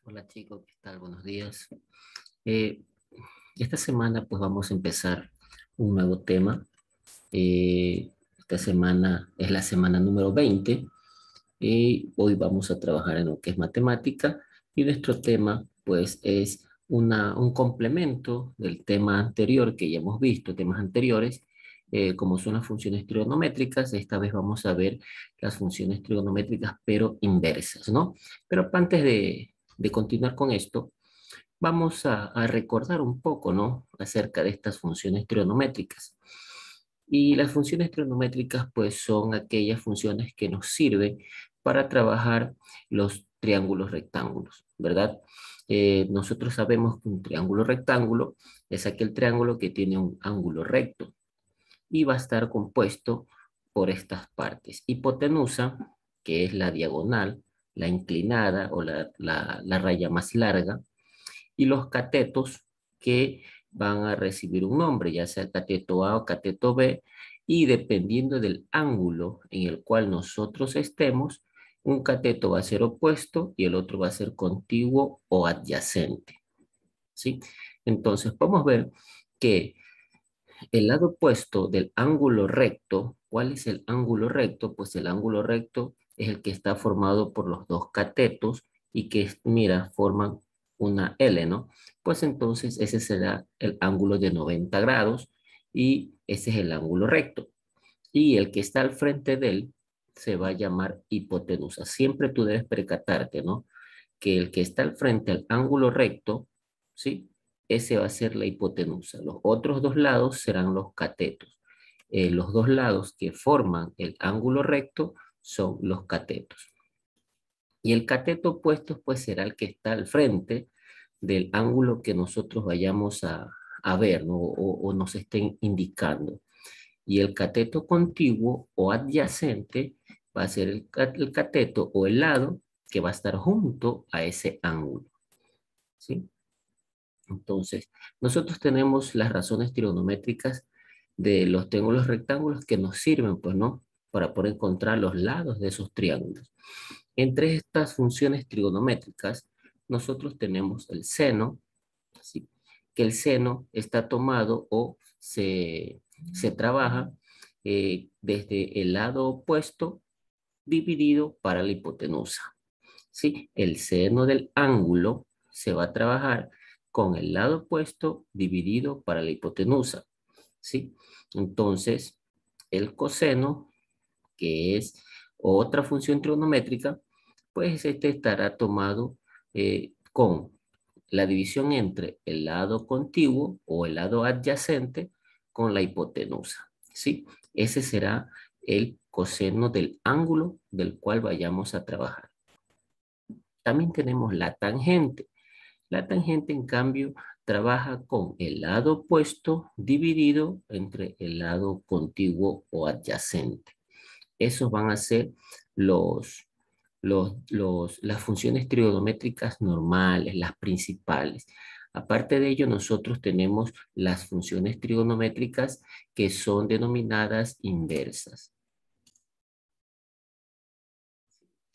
Hola chicos, ¿qué tal? Buenos días. Eh, esta semana pues vamos a empezar un nuevo tema. Esta semana es la semana número 20 y hoy vamos a trabajar en lo que es matemática y nuestro tema pues es un complemento del tema anterior que ya hemos visto, temas anteriores, como son las funciones trigonométricas. Esta vez vamos a ver las funciones trigonométricas pero inversas, ¿no? Pero antes de continuar con esto, vamos a recordar un poco, ¿no? Acerca de estas funciones trigonométricas. Y las funciones trigonométricas, pues, son aquellas funciones que nos sirven para trabajar los triángulos rectángulos, ¿verdad? Nosotros sabemos que un triángulo rectángulo es aquel triángulo que tiene un ángulo recto y va a estar compuesto por estas partes. Hipotenusa, que es la diagonal, la inclinada o la raya más larga, y los catetos que van a recibir un nombre, ya sea cateto A o cateto B, y dependiendo del ángulo en el cual nosotros estemos, un cateto va a ser opuesto y el otro va a ser contiguo o adyacente, ¿sí? Entonces, podemos ver que el lado opuesto del ángulo recto, ¿cuál es el ángulo recto? Pues el ángulo recto es el que está formado por los dos catetos y que, mira, forman una L, ¿no? Pues entonces ese será el ángulo de 90 grados y ese es el ángulo recto. Y el que está al frente de él se va a llamar hipotenusa. Siempre tú debes percatarte, ¿no? Que el que está al frente al ángulo recto, ¿sí? Ese va a ser la hipotenusa. Los otros dos lados serán los catetos. Los dos lados que forman el ángulo recto son los catetos. Y el cateto opuesto pues será el que está al frente del ángulo que nosotros vayamos a ver, ¿no? O nos estén indicando. Y el cateto contiguo o adyacente va a ser el cateto o el lado que va a estar junto a ese ángulo, ¿sí? Entonces, nosotros tenemos las razones trigonométricas de los triángulos rectángulos que nos sirven, pues, ¿no? Para poder encontrar los lados de esos triángulos. Entre estas funciones trigonométricas, nosotros tenemos el seno, ¿sí? Que el seno está tomado o se trabaja desde el lado opuesto dividido para la hipotenusa, ¿sí? El seno del ángulo se va a trabajar con el lado opuesto dividido para la hipotenusa, ¿sí? Entonces, el coseno, que es otra función trigonométrica, pues este estará tomado con la división entre el lado contiguo o el lado adyacente con la hipotenusa, ¿sí? Ese será el coseno del ángulo del cual vayamos a trabajar. También tenemos la tangente. La tangente, en cambio, trabaja con el lado opuesto dividido entre el lado contiguo o adyacente. Esos van a ser los, las funciones trigonométricas normales, las principales. Aparte de ello, nosotros tenemos las funciones trigonométricas que son denominadas inversas.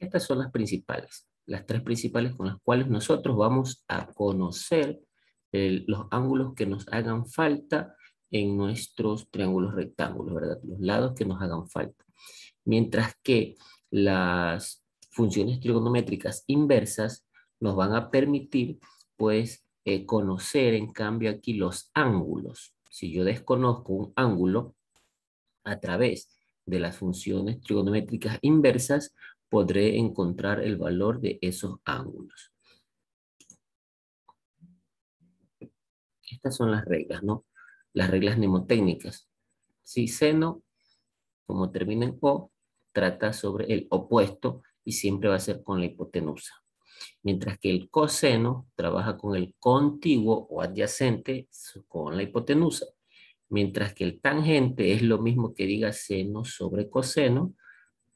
Estas son las principales, las tres principales con las cuales nosotros vamos a conocer los ángulos que nos hagan falta en nuestros triángulos rectángulos, ¿verdad? Los lados que nos hagan falta. Mientras que las funciones trigonométricas inversas nos van a permitir, pues, conocer en cambio aquí los ángulos. Si yo desconozco un ángulo a través de las funciones trigonométricas inversas, podré encontrar el valor de esos ángulos. Estas son las reglas, ¿no? Las reglas mnemotécnicas. Si seno, como termina en O, trata sobre el opuesto y siempre va a ser con la hipotenusa. Mientras que el coseno trabaja con el contiguo o adyacente con la hipotenusa. Mientras que el tangente es lo mismo que diga seno sobre coseno,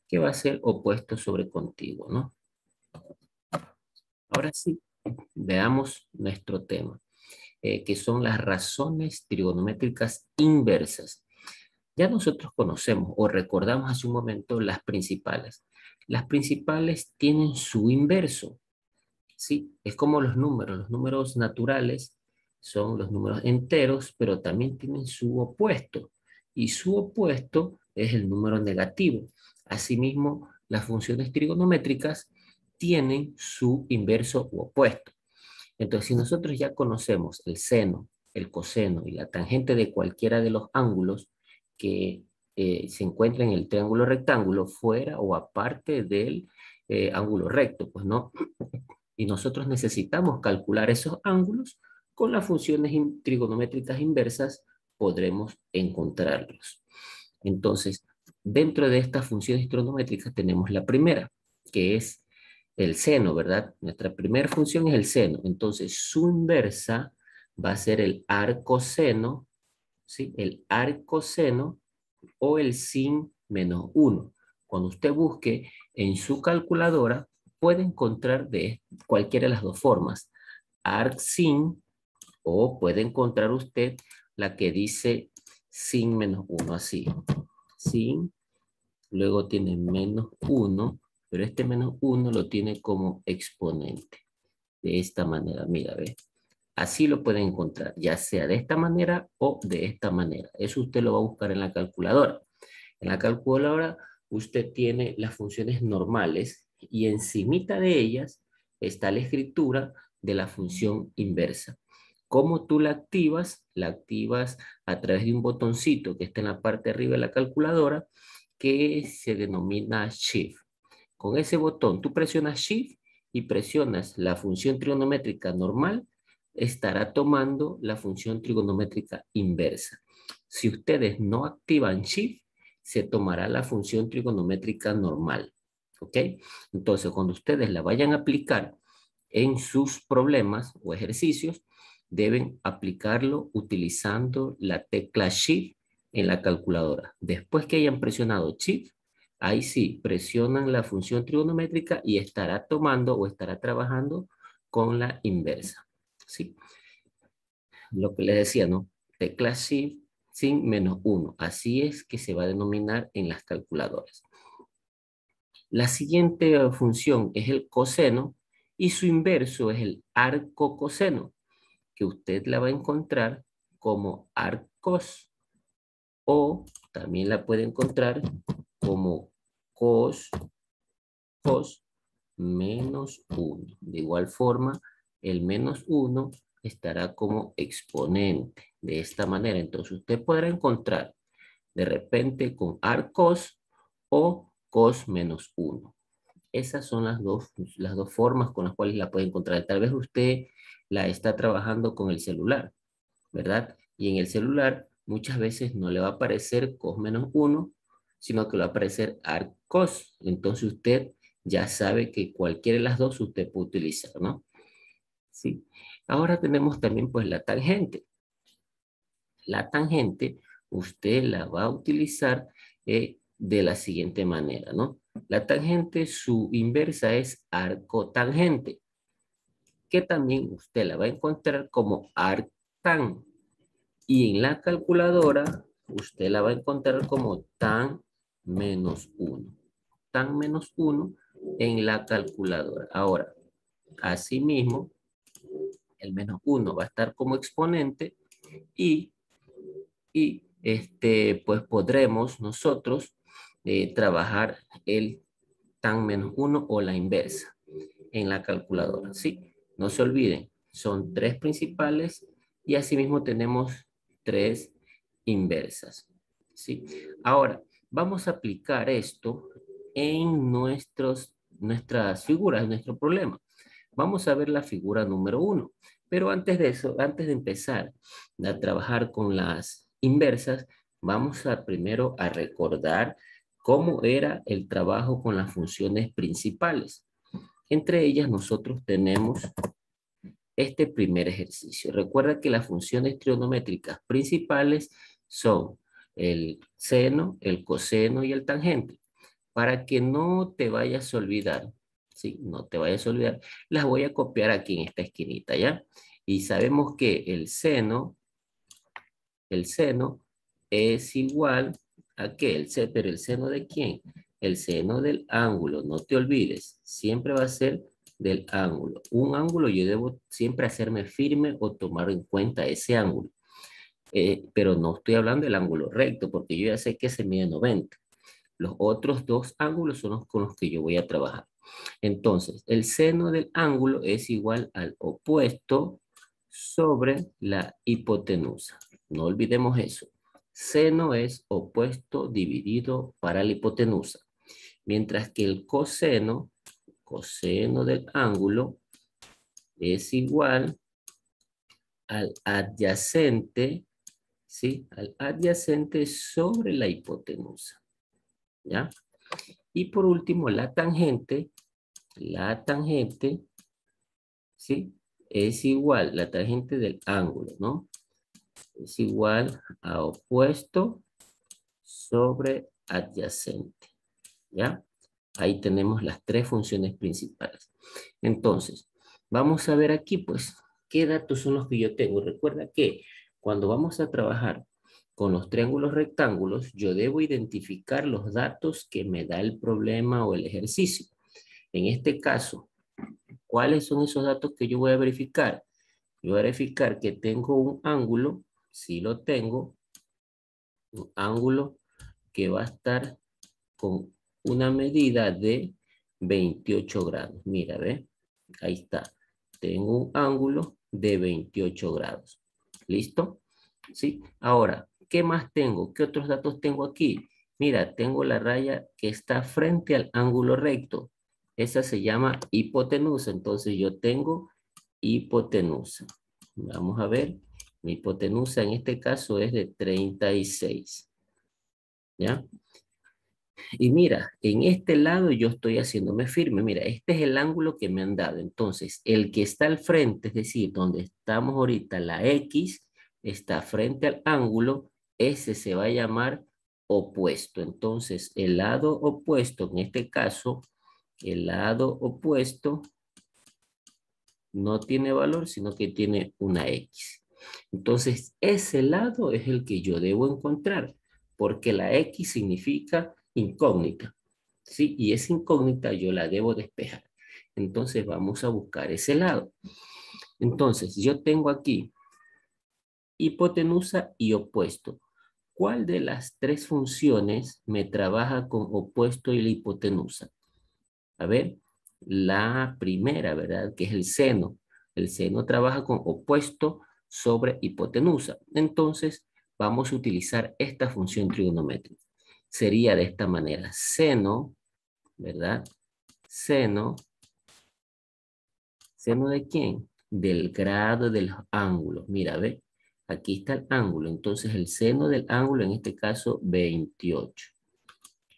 que va a ser opuesto sobre contiguo, ¿no? Ahora sí, veamos nuestro tema, que son las razones trigonométricas inversas. Ya nosotros conocemos o recordamos hace un momento las principales. Las principales tienen su inverso, ¿sí? Es como los números naturales son los números enteros, pero también tienen su opuesto, y su opuesto es el número negativo. Asimismo, las funciones trigonométricas tienen su inverso u opuesto. Entonces, si nosotros ya conocemos el seno, el coseno y la tangente de cualquiera de los ángulos que se encuentran en el triángulo rectángulo, fuera o aparte del ángulo recto, pues no. Y nosotros necesitamos calcular esos ángulos, con las funciones trigonométricas inversas podremos encontrarlos. Entonces, dentro de estas funciones trigonométricas tenemos la primera, que es el seno, ¿verdad? Nuestra primera función es el seno. Entonces, su inversa va a ser el arcoseno, ¿sí? El arcoseno o el sin menos 1. Cuando usted busque en su calculadora, puede encontrar de cualquiera de las dos formas. Arc sin, o puede encontrar usted la que dice sin menos 1, así. Sin, luego tiene menos 1, pero este menos 1 lo tiene como exponente. De esta manera, mira, ve. Así lo pueden encontrar, ya sea de esta manera o de esta manera. Eso usted lo va a buscar en la calculadora. En la calculadora usted tiene las funciones normales y encimita de ellas está la escritura de la función inversa. ¿Cómo tú la activas? La activas a través de un botoncito que está en la parte de arriba de la calculadora, que se denomina Shift. Con ese botón tú presionas Shift y presionas la función trigonométrica normal, estará tomando la función trigonométrica inversa. Si ustedes no activan Shift, se tomará la función trigonométrica normal. ¿Ok? Entonces, cuando ustedes la vayan a aplicar en sus problemas o ejercicios, deben aplicarlo utilizando la tecla Shift en la calculadora. Después que hayan presionado Shift, ahí sí, presionan la función trigonométrica y estará tomando o estará trabajando con la inversa. ¿Sí? Lo que les decía, ¿no? Tecla Shift sin menos 1. Así es que se va a denominar en las calculadoras. La siguiente función es el coseno y su inverso es el arcocoseno, que usted la va a encontrar como arcos, o también la puede encontrar como cos menos 1. De igual forma, el menos 1 estará como exponente de esta manera. Entonces usted podrá encontrar de repente con arcos o cos menos 1. Esas son las dos formas con las cuales la puede encontrar. Tal vez usted la está trabajando con el celular, ¿verdad? Y en el celular muchas veces no le va a aparecer cos menos 1, sino que le va a aparecer arcos. Entonces usted ya sabe que cualquiera de las dos usted puede utilizar, ¿no? Sí. Ahora tenemos también pues la tangente. La tangente usted la va a utilizar de la siguiente manera, ¿no? La tangente, su inversa es arcotangente, que también usted la va a encontrar como arctan. Y en la calculadora, usted la va a encontrar como tan menos 1. Tan menos 1 en la calculadora. Ahora, asimismo, el menos 1 va a estar como exponente y, pues podremos nosotros trabajar el tan menos 1 o la inversa en la calculadora. ¿Sí? No se olviden, son tres principales y asimismo tenemos tres inversas. ¿Sí? Ahora, vamos a aplicar esto en nuestras figuras, en nuestro problema. Vamos a ver la figura número 1. Pero antes de eso, antes de empezar a trabajar con las inversas, vamos a primero a recordar cómo era el trabajo con las funciones principales. Entre ellas nosotros tenemos este primer ejercicio. Recuerda que las funciones trigonométricas principales son el seno, el coseno y el tangente. Para que no te vayas a olvidar, ¿sí? No te vayas a olvidar, las voy a copiar aquí en esta esquinita, ¿ya? Y sabemos que el seno es igual a ¿qué? Pero el seno ¿de quién? El seno del ángulo, no te olvides, siempre va a ser del ángulo. Un ángulo yo debo siempre hacerme firme o tomar en cuenta ese ángulo. Pero no estoy hablando del ángulo recto, porque yo ya sé que se mide 90. Los otros dos ángulos son los con los que yo voy a trabajar. Entonces, el seno del ángulo es igual al opuesto sobre la hipotenusa. No olvidemos eso. Seno es opuesto dividido para la hipotenusa. Mientras que el coseno del ángulo es igual al adyacente, ¿sí? Al adyacente sobre la hipotenusa, ¿ya? Y por último, la tangente, ¿sí? Es igual, la tangente del ángulo, ¿no? Es igual a opuesto sobre adyacente, ¿ya? Ahí tenemos las tres funciones principales. Entonces, vamos a ver aquí, pues, qué datos son los que yo tengo. Recuerda que cuando vamos a trabajar con los triángulos rectángulos, yo debo identificar los datos que me da el problema o el ejercicio. En este caso, ¿cuáles son esos datos que yo voy a verificar? Yo voy a verificar que tengo un ángulo, si lo tengo, un ángulo que va a estar con una medida de 28 grados. Mira, ¿ve? Ahí está. Tengo un ángulo de 28 grados. ¿Listo? ¿Sí? Ahora, ¿qué más tengo? ¿Qué otros datos tengo aquí? Mira, tengo la raya que está frente al ángulo recto. Esa se llama hipotenusa. Entonces yo tengo hipotenusa. Vamos a ver. Mi hipotenusa en este caso es de 36. ¿Ya? Y mira, en este lado yo estoy haciéndome firme. Mira, este es el ángulo que me han dado. Entonces, el que está al frente, es decir, donde estamos ahorita, la X, está frente al ángulo, ese se va a llamar opuesto. Entonces, el lado opuesto, en este caso, el lado opuesto no tiene valor, sino que tiene una X. Entonces, ese lado es el que yo debo encontrar, porque la X significa incógnita, ¿sí? Y esa incógnita yo la debo despejar. Entonces, vamos a buscar ese lado. Entonces, yo tengo aquí hipotenusa y opuesto. ¿Cuál de las tres funciones me trabaja con opuesto y la hipotenusa? A ver, la primera, ¿verdad? Que es el seno. El seno trabaja con opuesto sobre hipotenusa. Entonces, vamos a utilizar esta función trigonométrica. Sería de esta manera. Seno, ¿verdad? Seno. ¿Seno de quién? Del grado de los ángulos. Mira, ve. Aquí está el ángulo. Entonces, el seno del ángulo, en este caso, 28.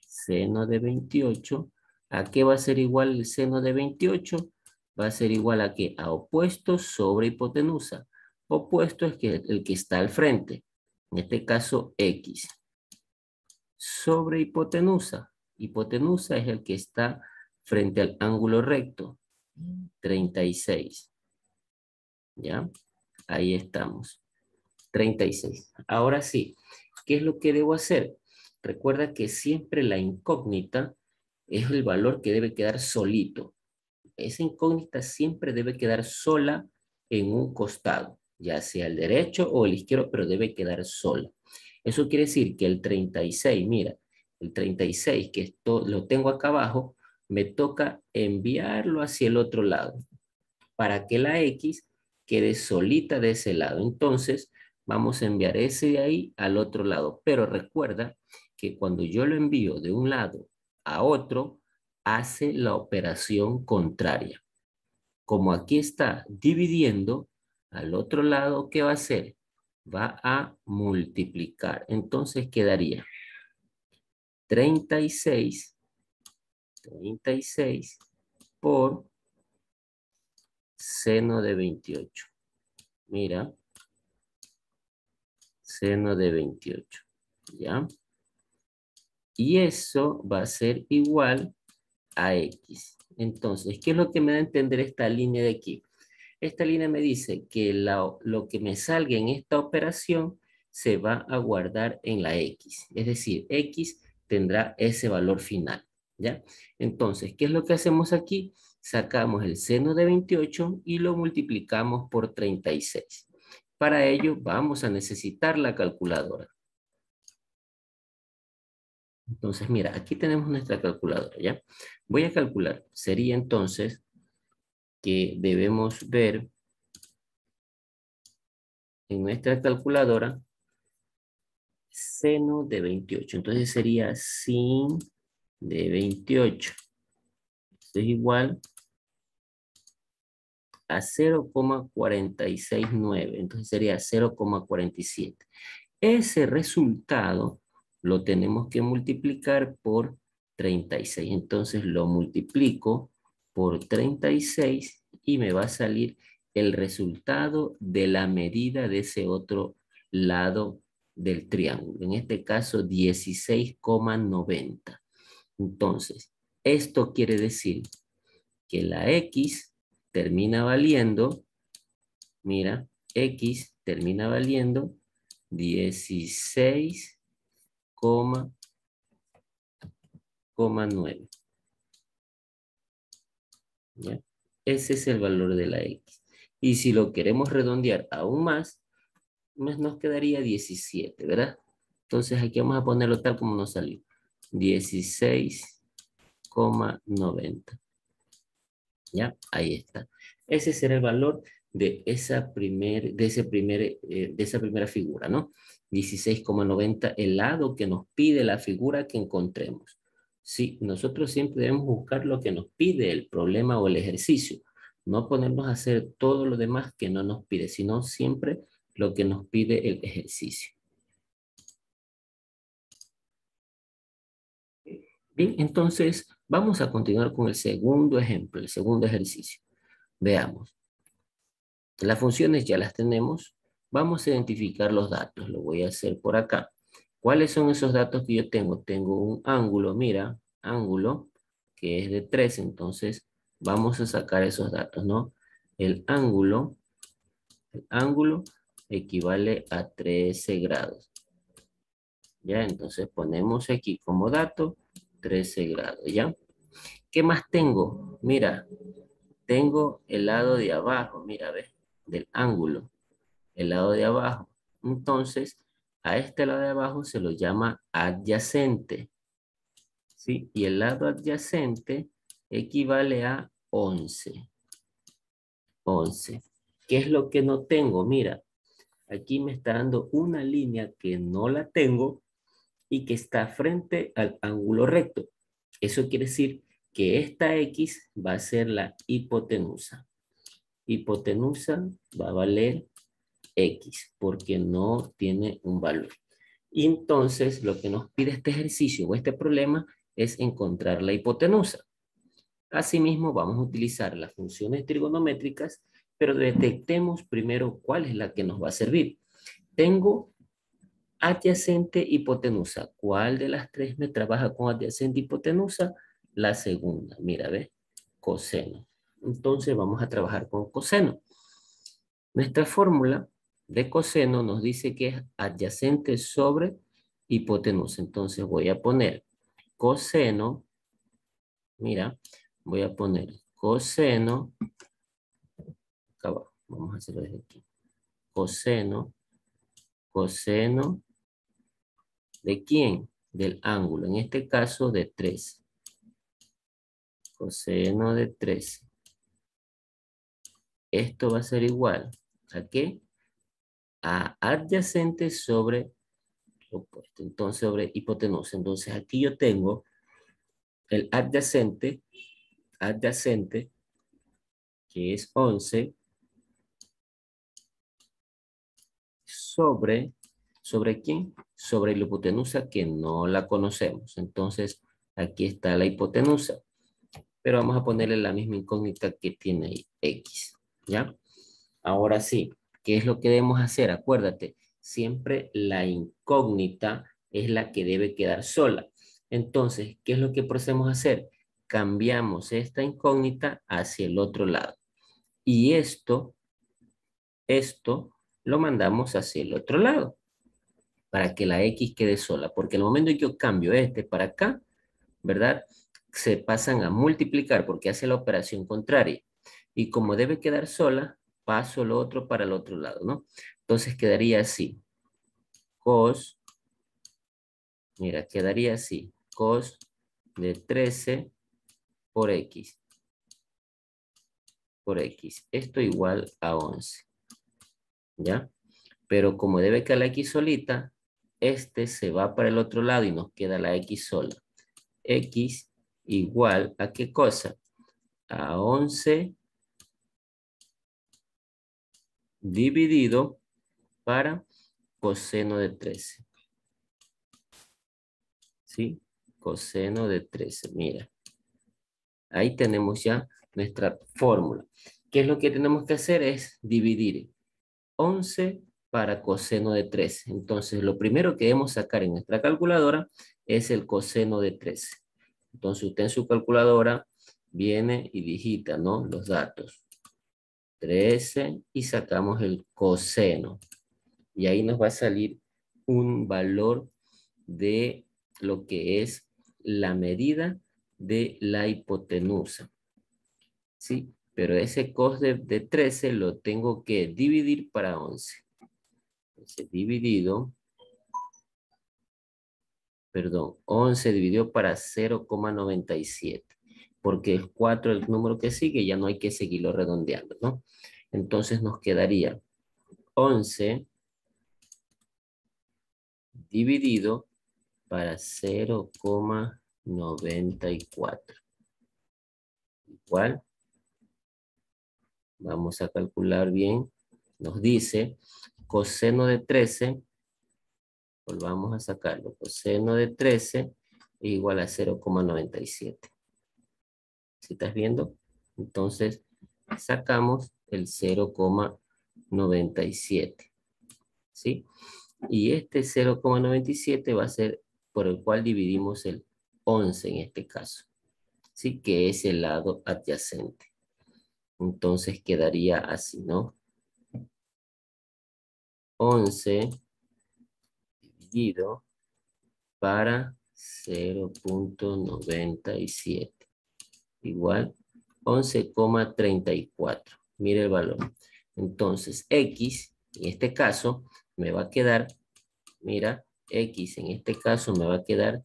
Seno de 28. ¿A qué va a ser igual el seno de 28? Va a ser igual a qué? A opuesto sobre hipotenusa. Opuesto es que el que está al frente. En este caso, X. Sobre hipotenusa. Hipotenusa es el que está frente al ángulo recto. 36. ¿Ya? Ahí estamos. 36. Ahora sí, ¿qué es lo que debo hacer? Recuerda que siempre la incógnita es el valor que debe quedar solito. Esa incógnita siempre debe quedar sola en un costado, ya sea el derecho o el izquierdo, pero debe quedar sola. Eso quiere decir que el 36, mira, el 36 que esto lo tengo acá abajo, me toca enviarlo hacia el otro lado para que la X quede solita de ese lado. Entonces, vamos a enviar ese de ahí al otro lado. Pero recuerda que cuando yo lo envío de un lado a otro, hace la operación contraria. Como aquí está dividiendo, al otro lado, ¿qué va a hacer? Va a multiplicar. Entonces quedaría 36 por seno de 28. Mira, seno de 28, ¿ya? Y eso va a ser igual a X. Entonces, ¿qué es lo que me da a entender esta línea de aquí? Esta línea me dice que lo que me salga en esta operación se va a guardar en la X. Es decir, X tendrá ese valor final, ¿ya? Entonces, ¿qué es lo que hacemos aquí? sacamos el seno de 28 y lo multiplicamos por 36. Para ello vamos a necesitar la calculadora. Entonces, mira, aquí tenemos nuestra calculadora, ¿ya? Voy a calcular. Sería entonces que debemos ver en nuestra calculadora seno de 28. Entonces sería sin de 28. Esto es igual a 0,469. Entonces sería 0,47. Ese resultado lo tenemos que multiplicar por 36. Entonces lo multiplico por 36 y me va a salir el resultado de la medida de ese otro lado del triángulo. En este caso, 16,90. Entonces, esto quiere decir que la X termina valiendo, mira, X termina valiendo 16,9. ¿Ya? Ese es el valor de la X. Y si lo queremos redondear aún más, nos quedaría 17, ¿verdad? Entonces aquí vamos a ponerlo tal como nos salió. 16,90. ¿Ya? Ahí está. Ese será el valor de esa primera figura, ¿no? 16,90, el lado que nos pide la figura que encontremos. Sí, nosotros siempre debemos buscar lo que nos pide el problema o el ejercicio. No ponernos a hacer todo lo demás que no nos pide, sino siempre lo que nos pide el ejercicio. Bien, entonces vamos a continuar con el segundo ejemplo, el segundo ejercicio. Veamos. Las funciones ya las tenemos. Vamos a identificar los datos. Lo voy a hacer por acá. ¿Cuáles son esos datos que yo tengo? Tengo un ángulo, mira, ángulo, que es de 3. Entonces, vamos a sacar esos datos, ¿no? El ángulo equivale a 13 grados. ¿Ya? Entonces, ponemos aquí como dato 13 grados, ¿ya? ¿Qué más tengo? Mira, tengo el lado de abajo, mira, ¿ves? Del ángulo. El lado de abajo. Entonces, a este lado de abajo se lo llama adyacente. ¿Sí? Y el lado adyacente equivale a 11. 11. ¿Qué es lo que no tengo? Mira, aquí me está dando una línea que no la tengo y que está frente al ángulo recto. Eso quiere decir que esta X va a ser la hipotenusa. Hipotenusa va a valer X, porque no tiene un valor. Y entonces lo que nos pide este ejercicio o este problema es encontrar la hipotenusa. Asimismo, vamos a utilizar las funciones trigonométricas, pero detectemos primero cuál es la que nos va a servir. Tengo adyacente, hipotenusa. ¿Cuál de las tres me trabaja con adyacente, hipotenusa? La segunda. Mira, ¿ves? Coseno. Entonces vamos a trabajar con coseno. Nuestra fórmula de coseno nos dice que es adyacente sobre hipotenusa. Entonces voy a poner coseno, mira, voy a poner coseno, acá abajo, vamos a hacerlo desde aquí. Coseno, coseno, ¿de quién? Del ángulo, en este caso de 3. Coseno de 3. Esto va a ser igual, ¿a qué? A adyacente sobre opuesto, entonces sobre hipotenusa. Entonces aquí yo tengo el adyacente, que es 11, ¿sobre quién? Sobre la hipotenusa que no la conocemos. Entonces, aquí está la hipotenusa. Pero vamos a ponerle la misma incógnita que tiene ahí, X. ¿Ya? Ahora sí, ¿qué es lo que debemos hacer? Acuérdate, siempre la incógnita es la que debe quedar sola. Entonces, ¿qué es lo que procedemos a hacer? Cambiamos esta incógnita hacia el otro lado. Y esto lo mandamos hacia el otro lado para que la X quede sola. Porque en el momento en que yo cambio este para acá, ¿verdad? se pasan a multiplicar porque hace la operación contraria. Y como debe quedar sola, paso lo otro para el otro lado, ¿no? Entonces quedaría así. Cos, mira, quedaría así. Cos de 13 por X. Por X. Esto igual a 11. ¿Ya? Pero como debe quedar la X solita, este se va para el otro lado y nos queda la X sola. X igual a ¿qué cosa? A 11 dividido para coseno de 13. ¿Sí? Coseno de 13, mira. Ahí tenemos ya nuestra fórmula. ¿Qué es lo que tenemos que hacer? Es dividir 11 para coseno de 13. Entonces, lo primero que debemos sacar en nuestra calculadora es el coseno de 13. Entonces, usted en su calculadora viene y digita, ¿no? Los datos. 13 y sacamos el coseno. Y ahí nos va a salir un valor de lo que es la medida de la hipotenusa. ¿Sí? Pero ese cos de 13 lo tengo que dividir para 11. Entonces, dividido, perdón, 11 dividido para 0,97. Porque el 4, el número que sigue, ya no hay que seguirlo redondeando, ¿no? Entonces nos quedaría 11 dividido para 0,94. Igual, vamos a calcular bien. Nos dice coseno de 13, volvamos a sacarlo. Coseno de 13 es igual a 0,97. ¿Sí estás viendo? Entonces, sacamos el 0,97. ¿Sí? Y este 0,97 va a ser por el cual dividimos el 11 en este caso. ¿Sí? Que es el lado adyacente. Entonces quedaría así, ¿no? 11 dividido para 0,97. Igual 11,34. Mire el valor. Entonces, X, en este caso, me va a quedar, mira, X en este caso me va a quedar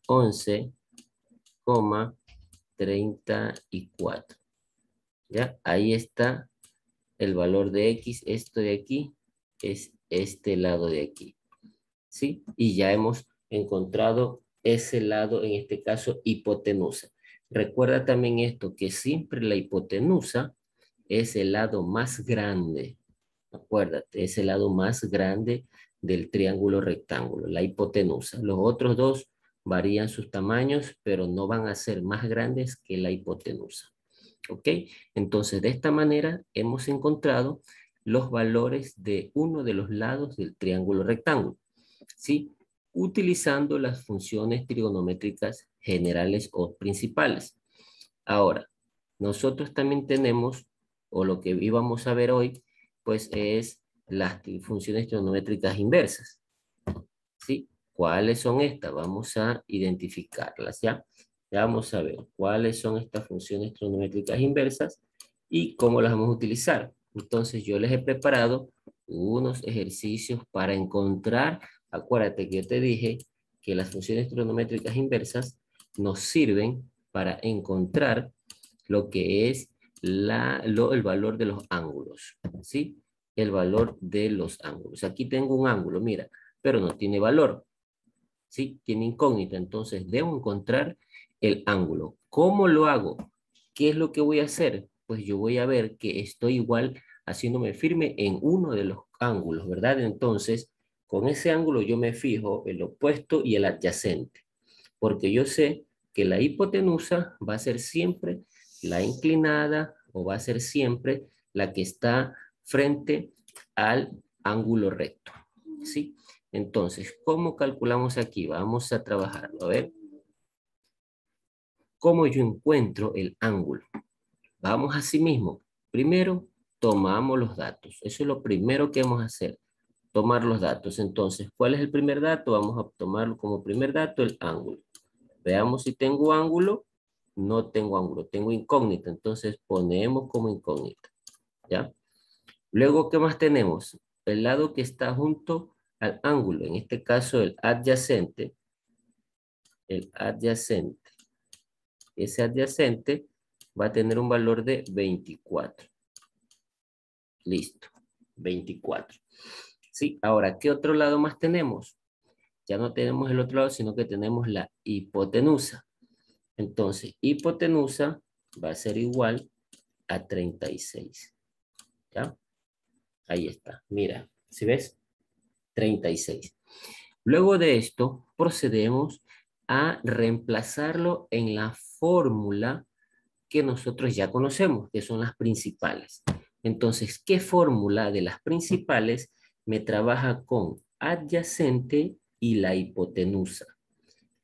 11,34. ¿Ya? Ahí está el valor de X. Esto de aquí es este lado de aquí. ¿Sí? Y ya hemos encontrado ese lado, en este caso, hipotenusa. Recuerda también esto, que siempre la hipotenusa es el lado más grande. Acuérdate, es el lado más grande del triángulo rectángulo, la hipotenusa. Los otros dos varían sus tamaños, pero no van a ser más grandes que la hipotenusa. ¿Ok? Entonces, de esta manera hemos encontrado los valores de uno de los lados del triángulo rectángulo. ¿Sí? Utilizando las funciones trigonométricas generales o principales. Ahora, nosotros también tenemos, o lo que íbamos a ver hoy, pues es las funciones trigonométricas inversas. ¿Sí? ¿Cuáles son estas? Vamos a identificarlas, ¿ya? Ya vamos a ver cuáles son estas funciones trigonométricas inversas y cómo las vamos a utilizar. Entonces yo les he preparado unos ejercicios para encontrar, acuérdate que yo te dije que las funciones trigonométricas inversas nos sirven para encontrar lo que es el valor de los ángulos, ¿sí? El valor de los ángulos. Aquí tengo un ángulo, mira, pero no tiene valor, ¿sí? Tiene incógnita, entonces debo encontrar el ángulo. ¿Cómo lo hago? ¿Qué es lo que voy a hacer? Pues yo voy a ver que estoy igual haciéndome firme en uno de los ángulos, ¿verdad? Entonces, con ese ángulo yo me fijo el opuesto y el adyacente, porque yo sé que la hipotenusa va a ser siempre la inclinada o va a ser siempre la que está frente al ángulo recto, ¿sí? Entonces, ¿cómo calculamos aquí? Vamos a trabajarlo. A ver, ¿cómo yo encuentro el ángulo? Vamos así mismo. Primero, tomamos los datos. Eso es lo primero que vamos a hacer. Tomar los datos. Entonces, ¿cuál es el primer dato? Vamos a tomarlo como primer dato el ángulo. Veamos si tengo ángulo. no tengo ángulo, tengo incógnita. Entonces ponemos como incógnita, ¿ya? Luego, ¿qué más tenemos? El lado que está junto al ángulo, en este caso el adyacente. El adyacente. Ese adyacente va a tener un valor de 24. Listo, 24. Sí, ahora, ¿qué otro lado más tenemos? Ya no tenemos el otro lado, sino que tenemos la hipotenusa. Entonces, hipotenusa va a ser igual a 36. ¿Ya? Ahí está. Mira, ¿sí ves? 36. Luego de esto, procedemos a reemplazarlo en la fórmula que nosotros ya conocemos, que son las principales. Entonces, ¿qué fórmula de las principales me trabaja con adyacente y la hipotenusa?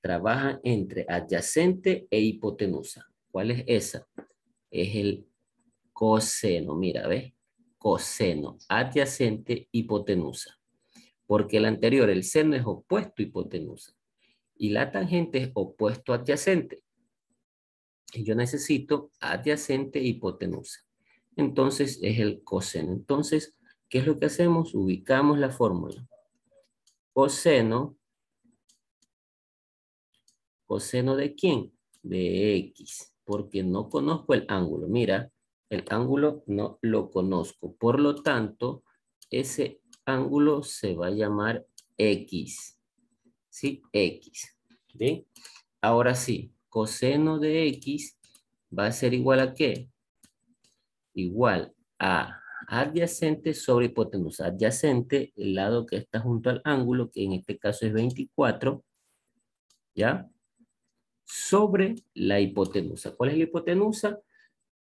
Trabaja entre adyacente e hipotenusa. ¿Cuál es esa? Es el coseno, mira, ¿ves? Coseno, adyacente, hipotenusa. Porque el anterior, el seno, es opuesto a hipotenusa. Y la tangente es opuesto a adyacente. Y yo necesito adyacente e hipotenusa. Entonces es el coseno. Entonces, ¿qué es lo que hacemos? Ubicamos la fórmula. Coseno. ¿Coseno de quién? De X. Porque no conozco el ángulo. Mira, el ángulo no lo conozco. Por lo tanto, ese ángulo se va a llamar X. ¿Sí? X. ¿Bien? Ahora sí, coseno de X va a ser igual a ¿qué? Igual a adyacente sobre hipotenusa. Adyacente, el lado que está junto al ángulo, que en este caso es 24, ¿ya? Sobre la hipotenusa. ¿Cuál es la hipotenusa?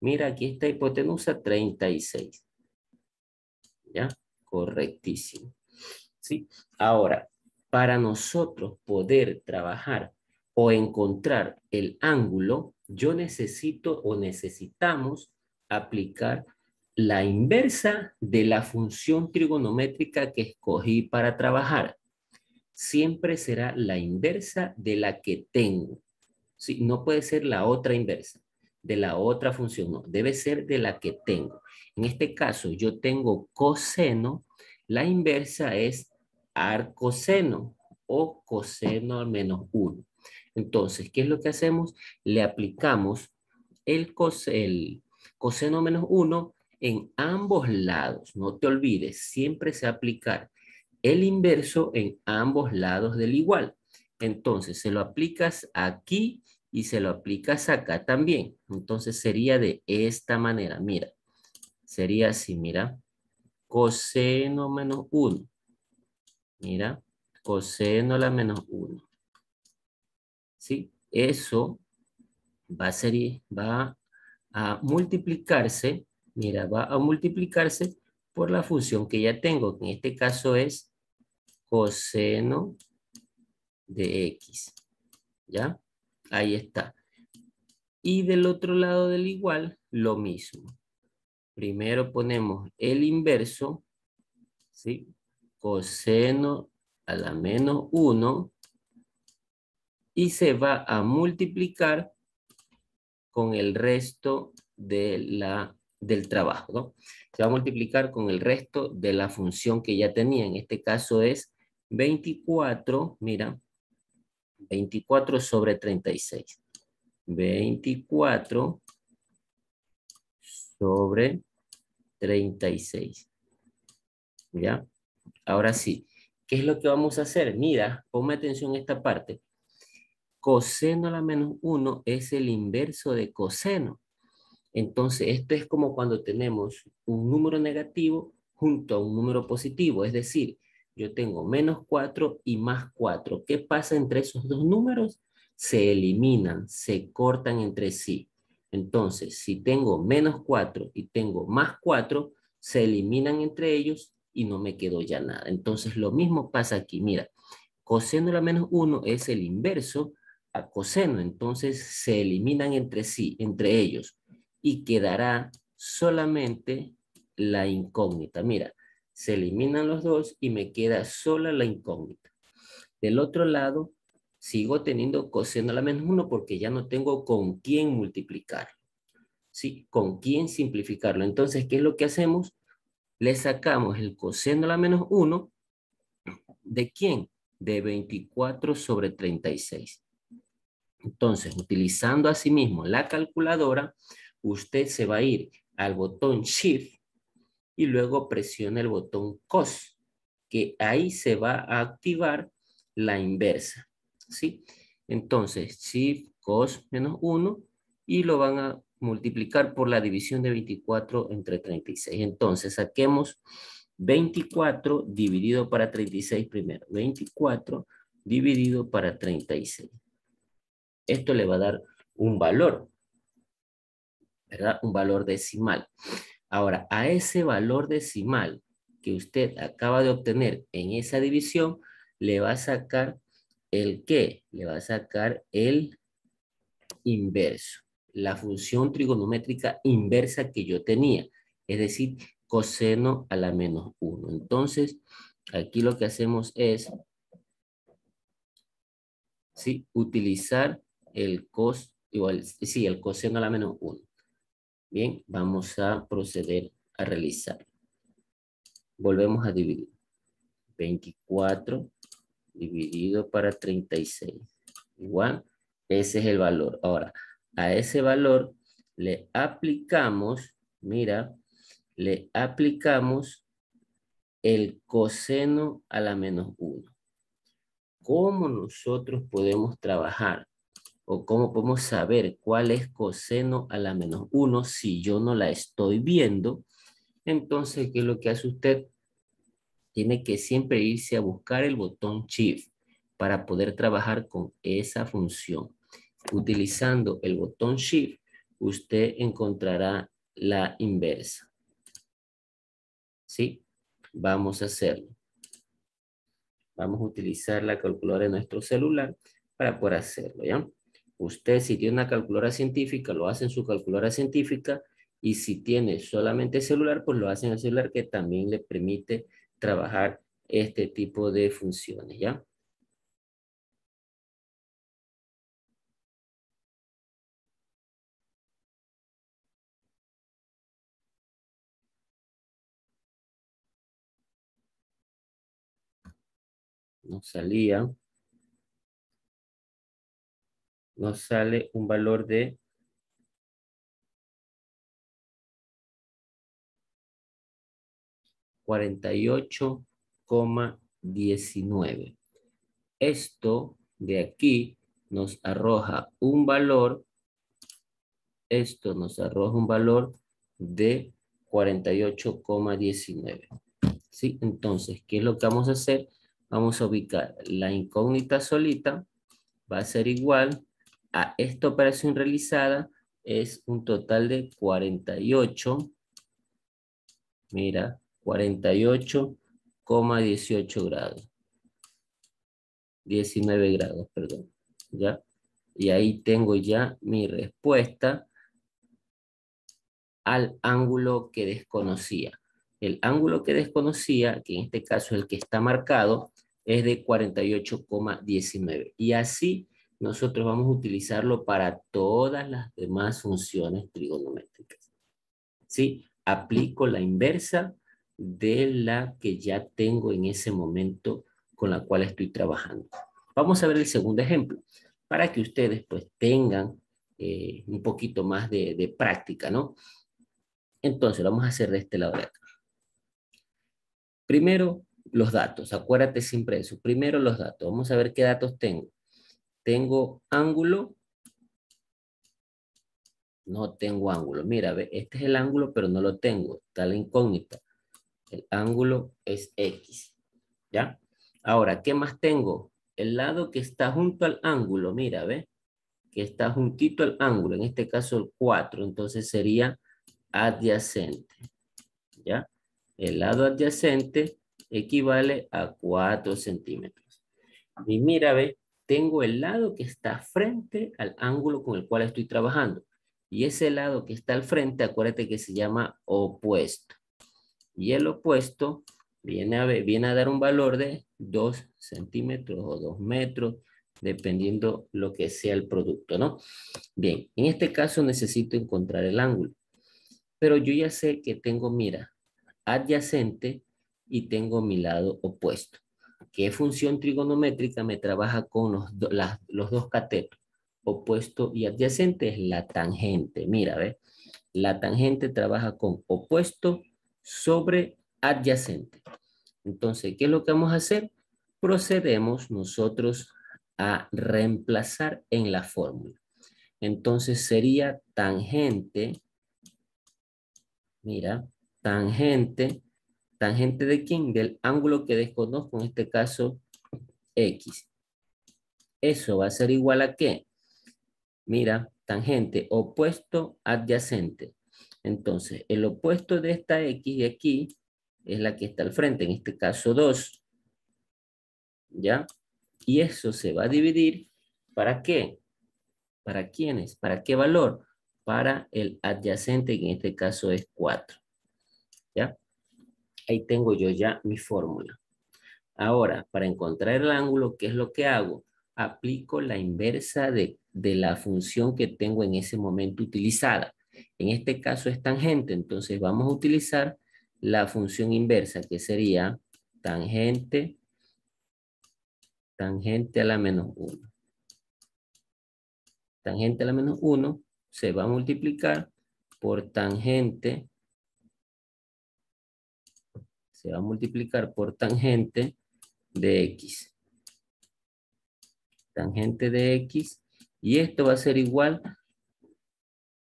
Mira, aquí está hipotenusa 36. ¿Ya? Correctísimo. ¿Sí? Ahora, para nosotros poder trabajar o encontrar el ángulo, yo necesito o necesitamos aplicar la inversa de la función trigonométrica que escogí para trabajar. Siempre será la inversa de la que tengo. Sí, no puede ser la otra inversa, de la otra función, no, debe ser de la que tengo. En este caso, yo tengo coseno, la inversa es arcoseno o coseno al menos 1. Entonces, ¿qué es lo que hacemos? Le aplicamos el coseno menos 1 en ambos lados. No te olvides, siempre se va a aplicar el inverso en ambos lados del igual. Entonces, se lo aplicas aquí y se lo aplicas acá también. Entonces, sería de esta manera. Mira, sería así, mira. Coseno menos 1. Mira, coseno a la menos 1. ¿Sí? Eso va a multiplicarse. Mira, va a multiplicarse por la función que ya tengo, que en este caso es coseno de X. ¿Ya? Ahí está. Y del otro lado del igual, lo mismo. Primero ponemos el inverso, ¿sí? Coseno a la menos 1 y se va a multiplicar con el resto del trabajo, ¿no? Se va a multiplicar con el resto de la función que ya tenía. En este caso es 24, mira, 24 sobre 36. 24 sobre 36. ¿Ya? Ahora sí, ¿qué es lo que vamos a hacer? Mira, ponme atención a esta parte. Coseno a la menos 1 es el inverso de coseno. Entonces, esto es como cuando tenemos un número negativo junto a un número positivo. Es decir, yo tengo menos 4 y más 4. ¿Qué pasa entre esos dos números? Se eliminan, se cortan entre sí. Entonces, si tengo menos 4 y tengo más 4, se eliminan entre ellos y no me quedó ya nada. Entonces, lo mismo pasa aquí. Mira, coseno a la menos 1 es el inverso a coseno. Entonces, se eliminan entre sí, entre ellos y quedará solamente la incógnita. Mira, se eliminan los dos y me queda sola la incógnita. Del otro lado, Sigo teniendo coseno a la menos 1 porque ya no tengo con quién multiplicar. ¿Sí? Con quién simplificarlo. Entonces, ¿qué es lo que hacemos? Le sacamos el coseno a la menos 1. ¿De quién? De 24 sobre 36. Entonces, utilizando asimismo la calculadora, usted se va a ir al botón Shift y luego presiona el botón Cos, que ahí se va a activar la inversa, ¿sí? Entonces, Shift Cos menos 1 y lo van a multiplicar por la división de 24 entre 36. Entonces, saquemos 24 dividido para 36 primero. 24 dividido para 36. Esto le va a dar un valor, ¿verdad? Un valor decimal. Ahora, a ese valor decimal que usted acaba de obtener en esa división, le va a sacar ¿el qué? Le va a sacar el inverso, la función trigonométrica inversa que yo tenía, es decir, coseno a la menos 1. Entonces, aquí lo que hacemos es, ¿sí? Utilizar el el coseno a la menos 1. Bien, vamos a proceder a realizar. Volvemos a dividir. 24 dividido para 36. Igual, ese es el valor. Ahora, a ese valor le aplicamos, mira, le aplicamos el coseno a la menos 1. ¿Cómo nosotros podemos trabajar? ¿O cómo podemos saber cuál es coseno a la menos 1 si yo no la estoy viendo? Entonces, ¿qué es lo que hace usted? Tiene que siempre irse a buscar el botón Shift para poder trabajar con esa función. Utilizando el botón Shift, usted encontrará la inversa. ¿Sí? Vamos a hacerlo. Vamos a utilizar la calculadora de nuestro celular para poder hacerlo, ¿ya? Usted, si tiene una calculadora científica, lo hace en su calculadora científica, y si tiene solamente celular, pues lo hace en el celular, que también le permite trabajar este tipo de funciones, ¿ya? Nos sale un valor de 48,19. Esto de aquí nos arroja un valor, de 48,19. ¿Sí? Entonces, ¿qué es lo que vamos a hacer? Vamos a ubicar la incógnita solita, va a ser igual a esta operación realizada, es un total de 48, mira, 48,18 grados. 19 grados, perdón, ¿ya? Y ahí tengo ya mi respuesta al ángulo que desconocía. El ángulo que desconocía, que en este caso es el que está marcado, es de 48,19. Y así nosotros vamos a utilizarlo para todas las demás funciones trigonométricas. ¿Sí? Aplico la inversa de la que ya tengo en ese momento con la cual estoy trabajando. Vamos a ver el segundo ejemplo, para que ustedes pues tengan un poquito más de práctica, ¿no? Entonces, lo vamos a hacer de este lado de acá. Primero, los datos. Acuérdate siempre de eso. Primero, los datos. Vamos a ver qué datos tengo. Tengo ángulo. No tengo ángulo. Mira, ve, este es el ángulo, pero no lo tengo. Está la incógnita. El ángulo es X. ¿Ya? Ahora, ¿qué más tengo? El lado que está junto al ángulo. Mira, ve. Que está juntito al ángulo. En este caso, el 4. Entonces, sería adyacente. ¿Ya? El lado adyacente equivale a 4 centímetros. Y mira, ve, tengo el lado que está frente al ángulo con el cual estoy trabajando. Y ese lado que está al frente, acuérdate que se llama opuesto. Y el opuesto viene a dar un valor de 2 centímetros o 2 metros, dependiendo lo que sea el producto, ¿no? Bien, en este caso necesito encontrar el ángulo, pero yo ya sé que tengo, mira, adyacente y tengo mi lado opuesto. ¿Qué función trigonométrica me trabaja con los dos catetos? Opuesto y adyacente es la tangente. Mira, ¿ves? La tangente trabaja con opuesto sobre adyacente. Entonces, ¿qué es lo que vamos a hacer? Procedemos nosotros a reemplazar en la fórmula. Entonces sería tangente, mira, tangente, ¿tangente de quién? Del ángulo que desconozco, en este caso, X. Eso va a ser igual a ¿qué? Mira, tangente opuesto adyacente. Entonces, el opuesto de esta X de aquí es la que está al frente, en este caso 2. ¿Ya? Y eso se va a dividir, ¿para qué? ¿Para quiénes? ¿Para qué valor? Para el adyacente, que en este caso es 4. ¿Ya? Ahí tengo yo ya mi fórmula. Ahora, para encontrar el ángulo, ¿qué es lo que hago? Aplico la inversa de la función que tengo en ese momento utilizada. En este caso es tangente, entonces vamos a utilizar la función inversa, que sería tangente a la menos 1. Tangente a la menos 1 se va a multiplicar por tangente, se va a multiplicar por tangente de X. Tangente de X, y esto va a ser igual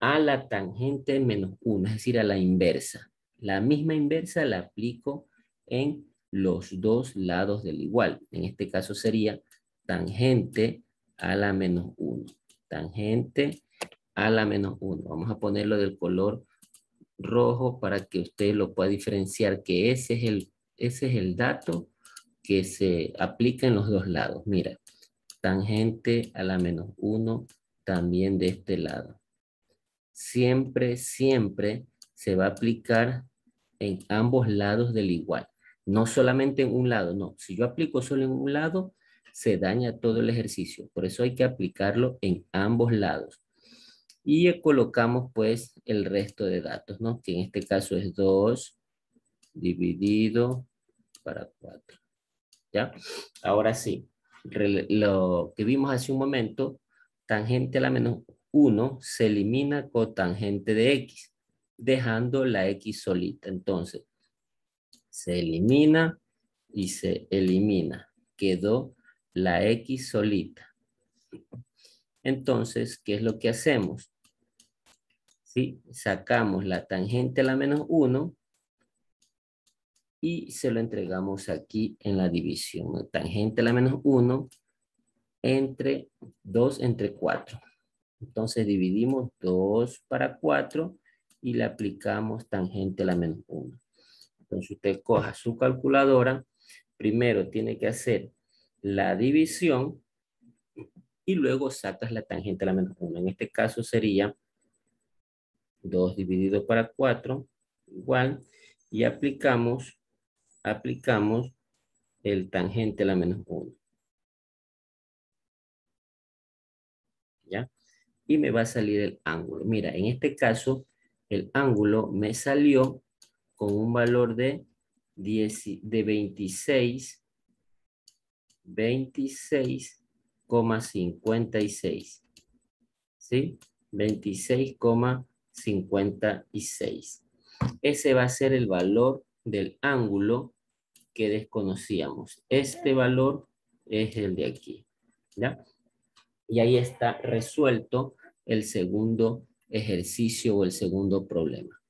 a la tangente menos 1, es decir, a la inversa. La misma inversa la aplico en los dos lados del igual. En este caso sería tangente a la menos 1. Tangente a la menos 1. Vamos a ponerlo del color rojo para que usted lo pueda diferenciar, que ese es el dato que se aplica en los dos lados. Mira, tangente a la menos 1 también de este lado. Siempre se va a aplicar en ambos lados del igual. No solamente en un lado, no. Si yo aplico solo en un lado, se daña todo el ejercicio. Por eso hay que aplicarlo en ambos lados. Y colocamos pues el resto de datos, ¿no? Que en este caso es 2 dividido para 4. ¿Ya? Ahora sí, lo que vimos hace un momento, tangente a la menos 1 se elimina con tangente de X, dejando la X solita. Entonces, se elimina y se elimina. Quedó la X solita. Entonces, ¿qué es lo que hacemos? ¿Sí? Sacamos la tangente a la menos 1 y se lo entregamos aquí en la división. Tangente a la menos 1 entre 2 entre 4. Entonces dividimos 2 para 4 y le aplicamos tangente a la menos 1. Entonces usted coja su calculadora, primero tiene que hacer la división y luego sacas la tangente a la menos 1. En este caso sería 2 dividido para 4 igual, y aplicamos el tangente a la menos 1. ¿Ya? Y me va a salir el ángulo. Mira, en este caso, el ángulo me salió con un valor de 26,56. ¿Sí? 26,56. Ese va a ser el valor del ángulo que desconocíamos. Este valor es el de aquí. ¿Ya? Y ahí está resuelto el segundo ejercicio o el segundo problema.